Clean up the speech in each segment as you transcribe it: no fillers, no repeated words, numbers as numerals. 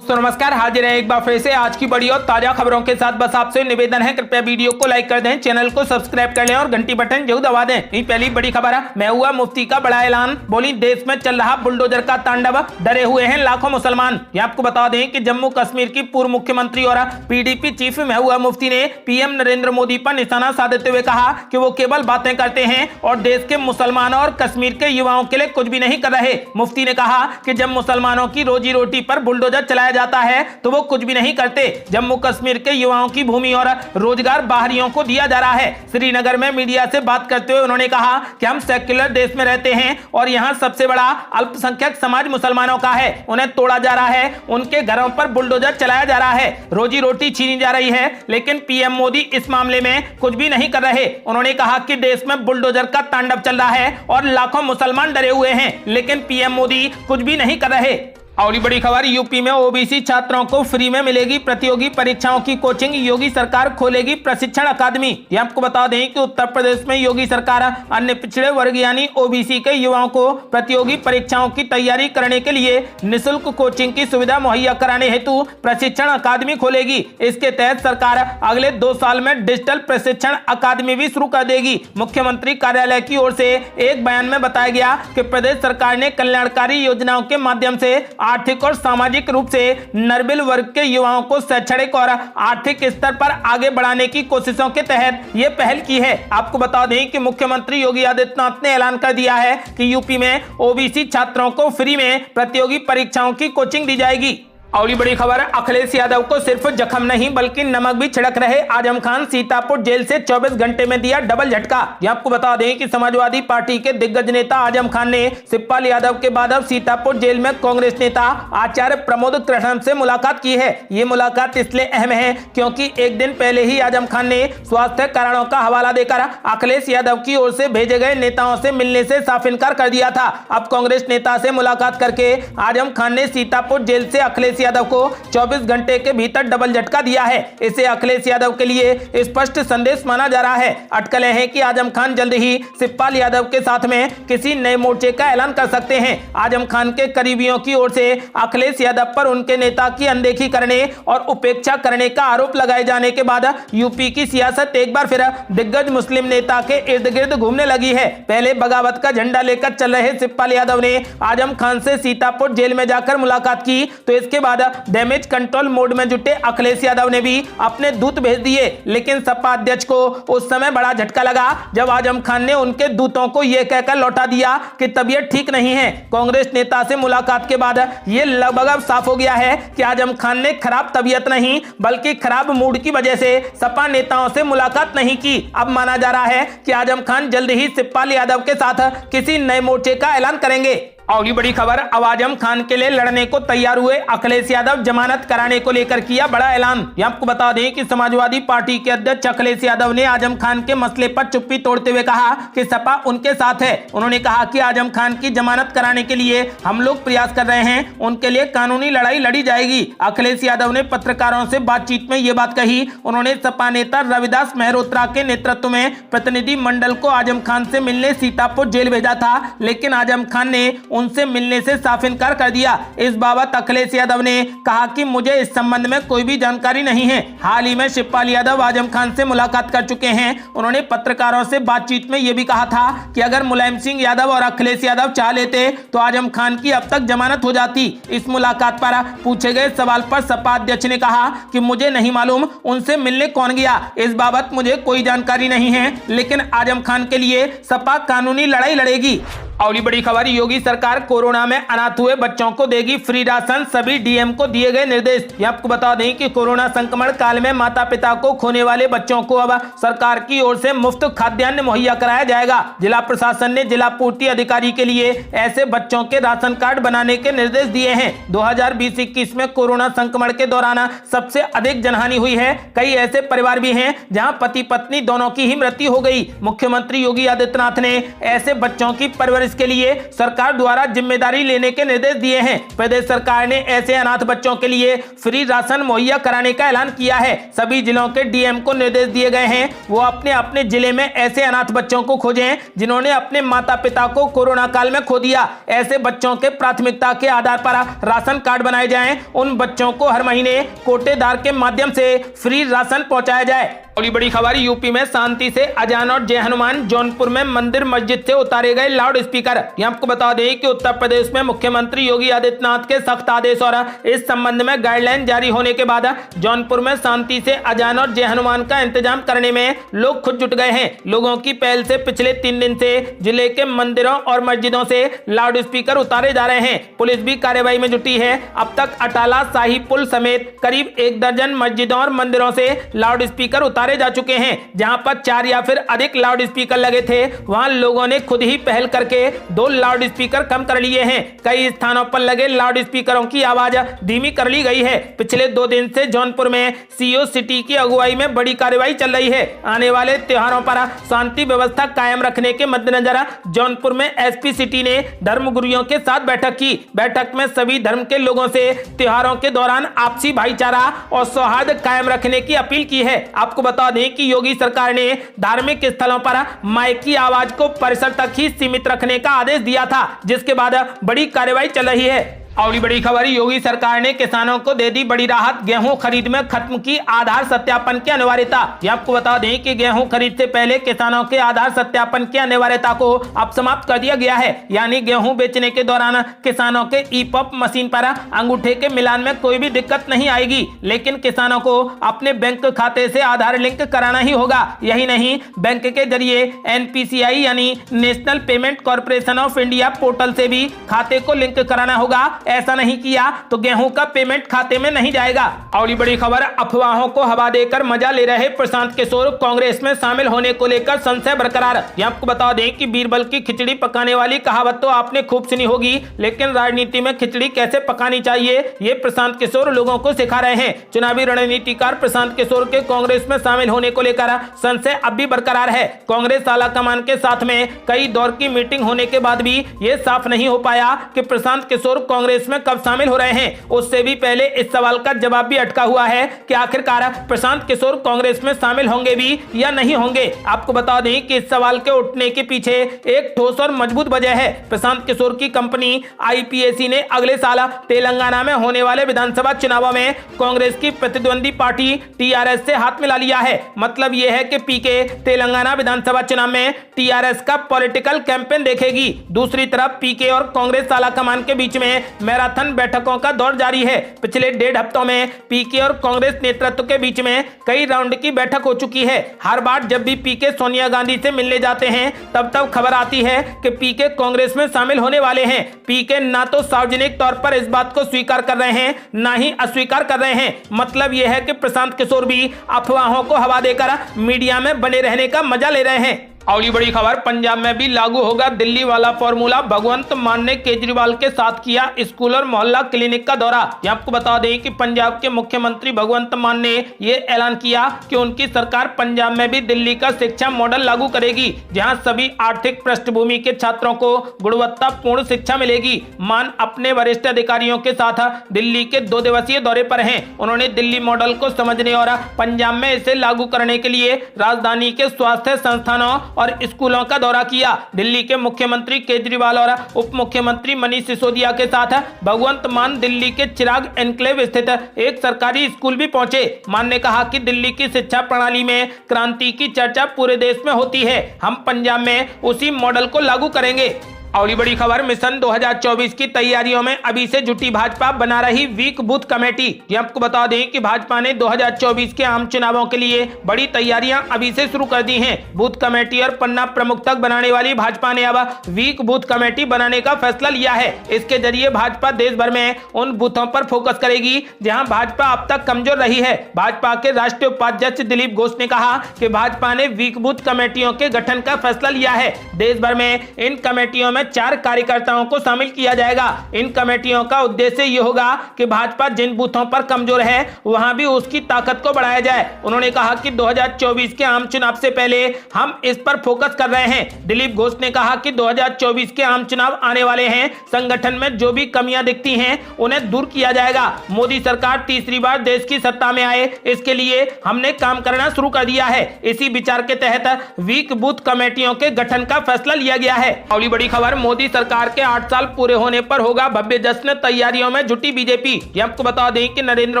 तो नमस्कार, हाजिर है एक बार फिर से आज की बड़ी और ताजा खबरों के साथ। बस आपसे निवेदन है, कृपया वीडियो को लाइक कर दें, चैनल को सब्सक्राइब कर लें और घंटी बटन जरूर दबा दें। पहली बड़ी खबर है, मैं हुआ मुफ्ती का बड़ा ऐलान, बोली देश में चल रहा बुलडोजर का तांडव, डरे हुए हैं लाखों मुसलमान। ये आपको बता दें कि जम्मू कश्मीर की पूर्व मुख्यमंत्री और PDP चीफ महबूबा मुफ्ती ने PM नरेंद्र मोदी पर निशाना साधते हुए कहा कि वो केवल बातें करते हैं और देश के मुसलमानों और कश्मीर के युवाओं के लिए कुछ भी नहीं कर रहे। मुफ्ती ने कहा कि जब मुसलमानों की रोजी रोटी पर बुलडोजर चलाया जाता है तो वो कुछ भी नहीं करते। जम्मू कश्मीर के युवाओं की भूमि और रोजगार बाहरियों को दिया जा रहा है। श्रीनगर में मीडिया से बात करते हुए उन्होंने कहा कि हम सेक्युलर देश में रहते हैं और यहाँ सबसे बड़ा अल्पसंख्यक समाज मुसलमानों का है, उन्हें तोड़ा जा रहा है, उनके घरों पर बुलडोजर चलाया जा रहा है, रोजी रोटी छीनी जा रही है, लेकिन PM मोदी इस मामले में कुछ भी नहीं कर रहे। उन्होंने कहा कि देश में बुलडोजर का तांडव चल रहा है और लाखों मुसलमान डरे हुए हैं, लेकिन PM मोदी कुछ भी नहीं कर रहे। और बड़ी खबर, यूपी में OBC छात्रों को फ्री में मिलेगी प्रतियोगी परीक्षाओं की कोचिंग, योगी सरकार खोलेगी प्रशिक्षण अकादमी। ये आपको बता दें कि उत्तर प्रदेश में योगी सरकार अन्य पिछड़े वर्ग यानी OBC के युवाओं को प्रतियोगी परीक्षाओं की तैयारी करने के लिए निःशुल्क कोचिंग की सुविधा मुहैया कराने हेतु प्रशिक्षण अकादमी खोलेगी। इसके तहत सरकार अगले 2 साल में डिजिटल प्रशिक्षण अकादमी भी शुरू कर देगी। मुख्यमंत्री कार्यालय की ओर से एक बयान में बताया गया कि प्रदेश सरकार ने कल्याणकारी योजनाओं के माध्यम से आर्थिक और सामाजिक रूप से निर्बल वर्ग के युवाओं को शैक्षणिक और आर्थिक स्तर पर आगे बढ़ाने की कोशिशों के तहत ये पहल की है। आपको बता दें कि मुख्यमंत्री योगी आदित्यनाथ ने ऐलान कर दिया है कि यूपी में OBC छात्रों को फ्री में प्रतियोगी परीक्षाओं की कोचिंग दी जाएगी। और बड़ी खबर, अखिलेश यादव को सिर्फ जख्म नहीं बल्कि नमक भी छिड़क रहे आजम खान, सीतापुर जेल से 24 घंटे में दिया डबल झटका। ये आपको बता दें कि समाजवादी पार्टी के दिग्गज नेता आजम खान ने शिवपाल यादव के बाद अब सीतापुर जेल में कांग्रेस नेता आचार्य प्रमोद कृष्णन से मुलाकात की है। ये मुलाकात इसलिए अहम है क्योंकि एक दिन पहले ही आजम खान ने स्वास्थ्य कारणों का हवाला देकर अखिलेश यादव की ओर से भेजे गए नेताओं से मिलने से साफ इनकार कर दिया था। अब कांग्रेस नेता से मुलाकात करके आजम खान ने सीतापुर जेल से अखिलेश यादव को 24 घंटे के भीतर डबल झटका दिया है। इसे अखिलेश यादव के लिए स्पष्ट संदेश माना जा रहा है। अटकलें हैं कि आजम खान जल्द ही शिवपाल यादव के साथ में किसी नए मोर्चे का ऐलान कर सकते हैं। आजम खान के करीबियों की ओर से अखिलेश यादव पर उनके नेता की अनदेखी करने और उपेक्षा करने का आरोप लगाए जाने के बाद यूपी की सियासत एक बार फिर दिग्गज मुस्लिम नेता के इर्द गिर्द घूमने लगी है। पहले बगावत का झंडा लेकर चल रहे शिवपाल यादव ने आजम खान से सीतापुर जेल में जाकर मुलाकात की, तो इसके बाद डैमेज कंट्रोल मोड में जुटे अखिलेश यादव ने भी अपने दूत भेज दिए। लेकिन सपा अध्यक्ष को उस समय बड़ा झटका लगा जब आजम खान ने उनके दूतों को यह कहकर लौटा दिया कि तबीयत ठीक नहीं है। कांग्रेस नेता से मुलाकात के बाद यह लगभग अब साफ हो गया है कि आजम खान ने खराब तबीयत नहीं बल्कि खराब मूड की वजह से सपा नेताओं से मुलाकात नहीं की। अब माना जा रहा है कि आजम खान जल्द ही शिवपाल यादव के साथ किसी नए मोर्चे का ऐलान करेंगे। और ये बड़ी खबर, अब आजम खान के लिए लड़ने को तैयार हुए अखिलेश यादव, जमानत कराने को लेकर किया बड़ा ऐलान। ये आपको बता दें कि समाजवादी पार्टी के अध्यक्ष अखिलेश यादव ने आजम खान के मसले पर चुप्पी तोड़ते हुए कहा कि सपा उनके साथ है। उन्होंने कहा कि आजम खान की जमानत कराने के लिए हम लोग प्रयास कर रहे हैं, उनके लिए कानूनी लड़ाई लड़ी जाएगी। अखिलेश यादव ने पत्रकारों से बातचीत में ये बात कही। उन्होंने सपा नेता रविदास मेहरोत्रा के नेतृत्व में प्रतिनिधि मंडल को आजम खान से मिलने सीतापुर जेल भेजा था, लेकिन आजम खान ने उनसे मिलने से साफ इनकार कर दिया। इस बाबत अखिलेश यादव ने कहा कि मुझे इस संबंध में कोई भी जानकारी नहीं है। हाल ही में शिवपाल यादव आजम खान से मुलाकात कर चुके हैं। उन्होंने पत्रकारों से बातचीत में यह भी कहा था कि अगर मुलायम सिंह यादव और अखिलेश यादव चाह लेते तो आजम खान की अब तक जमानत हो जाती। इस मुलाकात पर पूछे गए सवाल पर सपा अध्यक्ष ने कहा कि मुझे नहीं मालूम उनसे मिलने कौन गया, इस बाबत मुझे कोई जानकारी नहीं है, लेकिन आजम खान के लिए सपा कानूनी लड़ाई लड़ेगी। और ये बड़ी खबर, योगी सरकार कोरोना में अनाथ हुए बच्चों को देगी फ्री राशन, सभी DM को दिए गए निर्देश। ये आपको बता दें कि कोरोना संक्रमण काल में माता पिता को खोने वाले बच्चों को अब सरकार की ओर से मुफ्त खाद्यान्न मुहैया कराया जाएगा। जिला प्रशासन ने जिला पूर्ति अधिकारी के लिए ऐसे बच्चों के राशन कार्ड बनाने के निर्देश दिए हैं। 2020-21 में कोरोना संक्रमण के दौरान सबसे अधिक जनहानि हुई है। कई ऐसे परिवार भी हैं जहाँ पति पत्नी दोनों की ही मृत्यु हो गई। मुख्यमंत्री योगी आदित्यनाथ ने ऐसे बच्चों की परवरिश पुलिस के लिए सरकार द्वारा जिम्मेदारी लेने के निर्देश दिए हैं। प्रदेश सरकार ने ऐसे अनाथ बच्चों के लिए फ्री राशन मुहैया कराने का ऐलान किया है। सभी जिलों के डीएम को निर्देश दिए गए हैं वो अपने अपने जिले में ऐसे अनाथ बच्चों को खोजें जिन्होंने अपने माता पिता को कोरोना काल में खो दिया। ऐसे बच्चों के प्राथमिकता के आधार पर राशन कार्ड बनाए जाएं। उन बच्चों को हर महीने कोटेदार के माध्यम से फ्री राशन पहुंचाया जाए। अगली बड़ी खबर, यूपी में शांति से अजान और जय हनुमान। जौनपुर में मंदिर मस्जिद से उतारे गए लाउड स्पीकर। आपको बता दें कि उत्तर प्रदेश में मुख्यमंत्री योगी आदित्यनाथ के सख्त आदेश और इस संबंध में गाइडलाइन जारी होने के बाद जौनपुर में शांति से अजान और जय हनुमान का इंतजाम करने में लोग खुद जुट गए हैं। लोगों की पहल से पिछले 3 दिन से जिले के मंदिरों और मस्जिदों से लाउड स्पीकर उतारे जा रहे हैं। पुलिस भी कार्रवाई में जुटी है। अब तक अटाला शाही पुल समेत करीब 1 दर्जन मस्जिदों और मंदिरों से लाउड स्पीकर उतारे जा चुके हैं। जहां पर 4 या फिर अधिक लाउड स्पीकर लगे थे वहां लोगों ने खुद ही पहल करके 2 लाउड स्पीकर कम कर लिए हैं। कई स्थानों पर लगे लाउड स्पीकरों की आवाज धीमी कर ली गई है। पिछले 2 दिन से जौनपुर में सीओ सिटी की अगुवाई में बड़ी कार्रवाई चल रही है। आने वाले त्योहारों पर शांति व्यवस्था कायम रखने के मद्देनजर जौनपुर में एसपी सिटी ने धर्मगुरुओं के साथ बैठक की। बैठक में सभी धर्म के लोगों से त्योहारों के दौरान आपसी भाईचारा और सौहार्द कायम रखने की अपील की है। आपको बता दें कि योगी सरकार ने धार्मिक स्थलों पर माइक की आवाज को परिसर तक ही सीमित रखने का आदेश दिया था, जिसके बाद बड़ी कार्रवाई चल रही है। अगली बड़ी खबर, योगी सरकार ने किसानों को दे दी बड़ी राहत। गेहूं खरीद में खत्म की आधार सत्यापन की अनिवार्यता। आपको बता दें कि गेहूं खरीद से पहले किसानों के आधार सत्यापन की अनिवार्यता को अब समाप्त कर दिया गया है। यानी गेहूं बेचने के दौरान किसानों के ई-पॉप मशीन पर अंगूठे के मिलान में कोई भी दिक्कत नहीं आएगी, लेकिन किसानों को अपने बैंक खाते से आधार लिंक कराना ही होगा। यही नहीं, बैंक के जरिए NPCI यानी national payment corporation of India portal से भी खाते को लिंक कराना होगा। ऐसा नहीं किया तो गेहूं का पेमेंट खाते में नहीं जाएगा। अगली बड़ी खबर, अफवाहों को हवा देकर मजा ले रहे प्रशांत किशोर कांग्रेस में शामिल होने को लेकर संशय बरकरार। आपको बता दें कि बीरबल की खिचड़ी पकाने वाली कहावत तो आपने खूब सुनी होगी, लेकिन राजनीति में खिचड़ी कैसे पकानी चाहिए ये प्रशांत किशोर लोगों को सिखा रहे हैं। चुनावी रणनीतिकार प्रशांत किशोर के कांग्रेस में शामिल होने को लेकर संशय अब भी बरकरार है। कांग्रेस आलाकमान के साथ में कई दौर की मीटिंग होने के बाद भी ये साफ नहीं हो पाया कि प्रशांत किशोर कांग्रेस में कब शामिल हो रहे हैं। उससे भी पहले इस सवाल का जवाब भी अटका हुआ है कि आखिरकार प्रशांत किशोर कांग्रेस में शामिल होंगे भी या नहीं होंगे। आपको बता दें कि इस सवाल के उठने के पीछे एक ठोस और मजबूत वजह है। प्रशांत किशोर की कंपनी IPAC ने अगले साल तेलंगाना में होने वाले विधानसभा चुनावों में कांग्रेस की प्रतिद्वंदी पार्टी TRS से हाथ मिला लिया है। मतलब यह है कि PK तेलंगाना विधानसभा चुनाव में TRS का पॉलिटिकल कैंपेन देखेगी। दूसरी तरफ PK और कांग्रेस आलाकमान के बीच में मैराथन बैठकों का दौर जारी है। पिछले 1.5 हफ्तों में PK और कांग्रेस नेतृत्व के बीच में कई राउंड की बैठक हो चुकी है। हर बार जब भी PK सोनिया गांधी से मिलने जाते हैं तब खबर आती है कि PK कांग्रेस में शामिल होने वाले हैं। PK ना तो सार्वजनिक तौर पर इस बात को स्वीकार कर रहे हैं, ना ही अस्वीकार कर रहे हैं। मतलब यह है कि प्रशांत किशोर भी अफवाहों को हवा देकर मीडिया में बने रहने का मजा ले रहे हैं। अगली बड़ी खबर, पंजाब में भी लागू होगा दिल्ली वाला फॉर्मूला। भगवंत मान ने केजरीवाल के साथ किया स्कूल और मोहल्ला क्लिनिक का दौरा। आपको बता दें कि पंजाब के मुख्यमंत्री भगवंत मान ने यह ऐलान किया कि उनकी सरकार पंजाब में भी दिल्ली का शिक्षा मॉडल लागू करेगी, जहां सभी आर्थिक पृष्ठभूमि के छात्रों को गुणवत्तापूर्ण शिक्षा मिलेगी। मान अपने वरिष्ठ अधिकारियों के साथ दिल्ली के 2 दिवसीय दौरे पर हैं। उन्होंने दिल्ली मॉडल को समझने और पंजाब में इसे लागू करने के लिए राजधानी के स्वास्थ्य संस्थानों और स्कूलों का दौरा किया। दिल्ली के मुख्यमंत्री केजरीवाल और उप मुख्यमंत्री मनीष सिसोदिया के साथ भगवंत मान दिल्ली के चिराग एनक्लेव स्थित एक सरकारी स्कूल भी पहुंचे। मान ने कहा कि दिल्ली की शिक्षा प्रणाली में क्रांति की चर्चा पूरे देश में होती है। हम पंजाब में उसी मॉडल को लागू करेंगे। अगली बड़ी खबर, मिशन 2024 की तैयारियों में अभी से जुटी भाजपा, बना रही वीक बूथ कमेटी। आपको बता दें कि भाजपा ने 2024 के आम चुनावों के लिए बड़ी तैयारियां अभी से शुरू कर दी हैं। बूथ कमेटी और पन्ना प्रमुख तक बनाने वाली भाजपा ने अब वीक बूथ कमेटी बनाने का फैसला लिया है। इसके जरिए भाजपा देश भर में उन बूथों पर फोकस करेगी जहां भाजपा अब तक कमजोर रही है। भाजपा के राष्ट्रीय उपाध्यक्ष दिलीप घोष ने कहा कि भाजपा ने वीक बूथ कमेटियों के गठन का फैसला लिया है। देश भर में इन कमेटियों में जिसमें 4 कार्यकर्ताओं को शामिल किया जाएगा। इन कमेटियों का उद्देश्य ये होगा कि भाजपा जिन बूथों पर कमजोर है वहां भी उसकी ताकत को बढ़ाया जाए। उन्होंने कहा कि 2024 के आम चुनाव से पहले हम इस पर फोकस कर रहे हैं। दिलीप घोष ने कहा कि 2024 के आम चुनाव आने वाले हैं, संगठन में जो भी कमियां दिखती हैं उन्हें दूर किया जाएगा। मोदी सरकार तीसरी बार देश की सत्ता में आए, इसके लिए हमने काम करना शुरू कर दिया है। इसी विचार के तहत वीक बूथ कमेटियों के गठन का फैसला लिया गया है। अगली बड़ी खबर, मोदी सरकार के 8 साल पूरे होने पर होगा भव्य जश्न, तैयारियों में जुटी बीजेपी। आपको बता दें कि नरेंद्र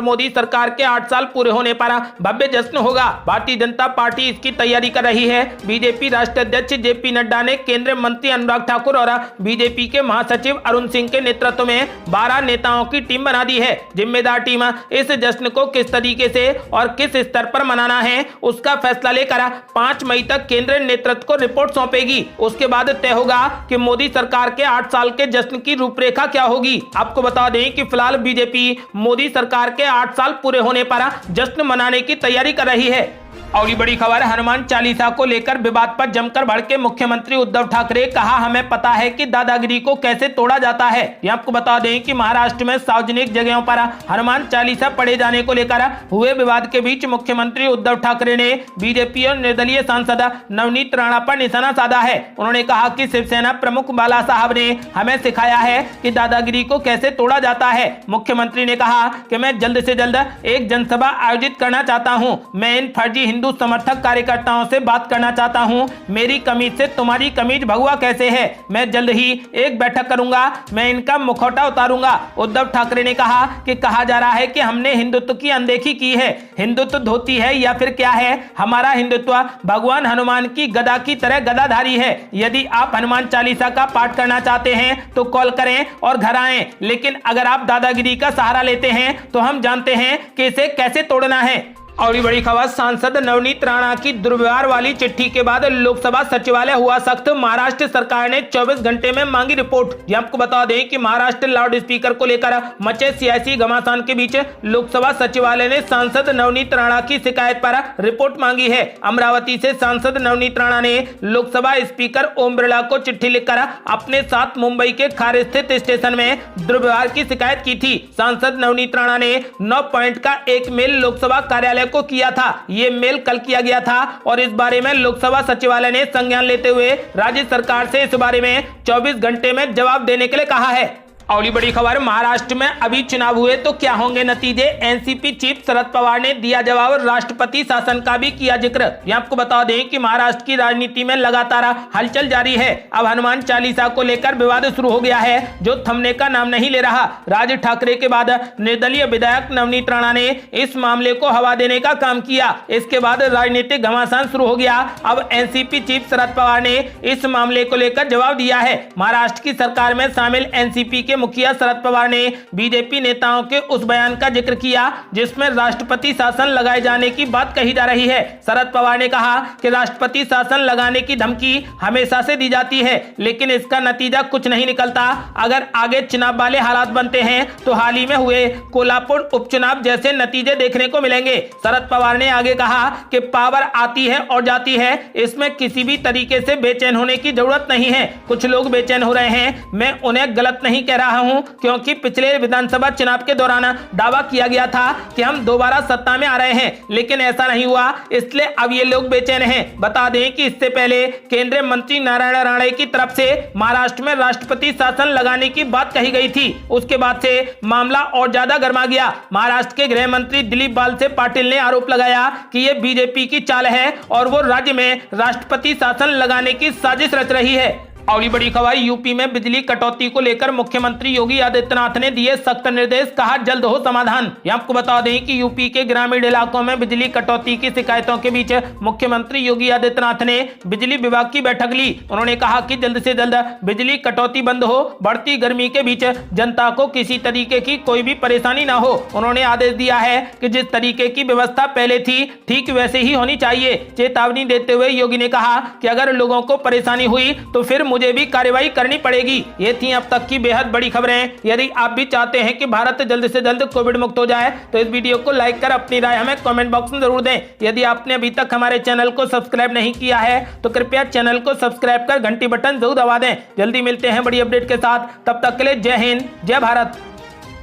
मोदी सरकार के 8 साल पूरे होने पर भव्य जश्न होगा। भारतीय जनता पार्टी इसकी तैयारी कर रही है। बीजेपी राष्ट्रीय अध्यक्ष जेपी नड्डा ने केंद्रीय मंत्री अनुराग ठाकुर और बीजेपी के महासचिव अरुण सिंह के नेतृत्व में 12 नेताओं की टीम बना दी है। जिम्मेदार टीम इस जश्न को किस तरीके से और किस स्तर पर मनाना है उसका फैसला लेकर 5 मई तक केंद्रीय नेतृत्व को रिपोर्ट सौंपेगी। उसके बाद तय होगा कि मोदी सरकार के 8 साल के जश्न की रूपरेखा क्या होगी। आपको बता दें कि फिलहाल बीजेपी मोदी सरकार के 8 साल पूरे होने पर जश्न मनाने की तैयारी कर रही है। अगली बड़ी खबर, हनुमान चालीसा को लेकर विवाद पर जमकर भड़के मुख्यमंत्री उद्धव ठाकरे। कहा, हमें पता है कि दादागिरी को कैसे तोड़ा जाता है। ये आपको बता दें कि महाराष्ट्र में सार्वजनिक जगहों पर हनुमान चालीसा पढ़े जाने को लेकर हुए विवाद के बीच मुख्यमंत्री उद्धव ठाकरे ने बीजेपी और निर्दलीय सांसद नवनीत राणा पर निशाना साधा है। उन्होंने कहा कि शिवसेना प्रमुख बाला साहब ने हमें सिखाया है कि दादागिरी को कैसे तोड़ा जाता है। मुख्यमंत्री ने कहा कि मैं जल्द से जल्द एक जनसभा आयोजित करना चाहता हूं। मैं इन फर्जी हिंदू समर्थक कार्यकर्ताओं से बात करना चाहता हूं। मेरी कमीज से तुम्हारी कमीज भगवा कैसे है? मैं जल्द ही एक बैठक करूंगा, मैं इनका मुखौटा उतारूंगा। उद्धव ठाकरे ने कहा कि कहा जा रहा है कि हमने हिंदुत्व की अनदेखी की है। हिंदुत्व धोती है या फिर क्या है? हमारा हिंदुत्व भगवान हनुमान की गदा की तरह गदाधारी है। यदि आप हनुमान चालीसा का पाठ करना चाहते हैं तो कॉल करें और घर आएं, लेकिन अगर आप दादागिरी का सहारा लेते हैं तो हम जानते हैं कि इसे कैसे तोड़ना है। और बड़ी खबर, सांसद नवनीत राणा की दुर्व्यवहार वाली चिट्ठी के बाद लोकसभा सचिवालय हुआ सख्त। महाराष्ट्र सरकार ने 24 घंटे में मांगी रिपोर्ट। आपको बता दें कि महाराष्ट्र लाउड स्पीकर को लेकर मचे सियासी घमासान के बीच लोकसभा सचिवालय ने सांसद नवनीत राणा की शिकायत पर रिपोर्ट मांगी है। अमरावती से सांसद नवनीत राणा ने लोकसभा स्पीकर ओम बिरला को चिट्ठी लिखकर अपने साथ मुंबई के खार स्थित स्टेशन में दुर्व्यवहार की शिकायत की थी। सांसद नवनीत राणा ने 9 पॉइंट का एक मेल लोकसभा कार्यालय को किया था। यह मेल कल किया गया था और इस बारे में लोकसभा सचिवालय ने संज्ञान लेते हुए राज्य सरकार से इस बारे में 24 घंटे में जवाब देने के लिए कहा है। अगली बड़ी खबर, महाराष्ट्र में अभी चुनाव हुए तो क्या होंगे नतीजे? एनसीपी चीफ शरद पवार ने दिया जवाब, राष्ट्रपति शासन का भी किया जिक्र। आपको बता दें कि महाराष्ट्र की राजनीति में लगातार हलचल जारी है। अब हनुमान चालीसा को लेकर विवाद शुरू हो गया है जो थमने का नाम नहीं ले रहा। राज ठाकरे के बाद निर्दलीय विधायक नवनीत राणा ने इस मामले को हवा देने का काम किया। इसके बाद राजनीतिक घमासान शुरू हो गया। अब एनसीपी चीफ शरद पवार ने इस मामले को लेकर जवाब दिया है। महाराष्ट्र की सरकार में शामिल एनसीपी के मुखिया शरद पवार ने बीजेपी नेताओं के उस बयान का जिक्र किया जिसमें राष्ट्रपति शासन लगाए जाने की बात कही जा रही है। शरद पवार ने कहा कि राष्ट्रपति शासन लगाने की धमकी हमेशा से दी जाती है, लेकिन इसका नतीजा कुछ नहीं निकलता। अगर आगे चुनाव वाले हालात बनते हैं तो हाल ही में हुए कोल्हापुर उपचुनाव जैसे नतीजे देखने को मिलेंगे। शरद पवार ने आगे कहा कि पावर आती है और जाती है, इसमें किसी भी तरीके से बेचैन होने की जरूरत नहीं है। कुछ लोग बेचैन हो रहे हैं, मैं उन्हें गलत नहीं कह रहा हूं, क्योंकि पिछले विधानसभा चुनाव के दौरान दावा किया गया था कि हम दोबारा सत्ता में आ रहे हैं, लेकिन ऐसा नहीं हुआ, इसलिए अब ये लोग बेचैन हैं। बता दें कि इससे पहले केंद्रीय मंत्री नारायण राणे की तरफ से महाराष्ट्र में राष्ट्रपति शासन लगाने की बात कही गई थी। उसके बाद से मामला और ज्यादा गर्मा गया। महाराष्ट्र के गृह मंत्री दिलीप वालसे पाटिल ने आरोप लगाया कि यह बीजेपी की चाल है और वो राज्य में राष्ट्रपति शासन लगाने की साजिश रच रही है। अगली बड़ी खबर, यूपी में बिजली कटौती को लेकर मुख्यमंत्री योगी आदित्यनाथ ने दिए सख्त निर्देश, कहा जल्द हो समाधान। आपको बता दें कि यूपी के ग्रामीण इलाकों में बिजली कटौती की शिकायतों के बीच मुख्यमंत्री योगी आदित्यनाथ ने बिजली विभाग की बैठक ली। उन्होंने कहा कि जल्द से जल्द बिजली कटौती बंद हो, बढ़ती गर्मी के बीच जनता को किसी तरीके की कोई भी परेशानी न हो। उन्होंने आदेश दिया है कि जिस तरीके की व्यवस्था पहले थी ठीक वैसे ही होनी चाहिए। चेतावनी देते हुए योगी ने कहा कि अगर लोगों को परेशानी हुई तो फिर मुझे भी कार्रवाई करनी पड़ेगी। ये थी अब तक की बेहद बड़ी खबरें। यदि आप भी चाहते हैं कि भारत जल्द से जल्द कोविड मुक्त हो जाए तो इस वीडियो को लाइक कर अपनी राय हमें कमेंट बॉक्स में जरूर दें। यदि आपने अभी तक हमारे चैनल को सब्सक्राइब नहीं किया है तो कृपया चैनल को सब्सक्राइब कर घंटी बटन जरूर दबा दें। जल्दी मिलते हैं बड़ी अपडेट के साथ, तब तक के लिए जय हिंद, जय भारत।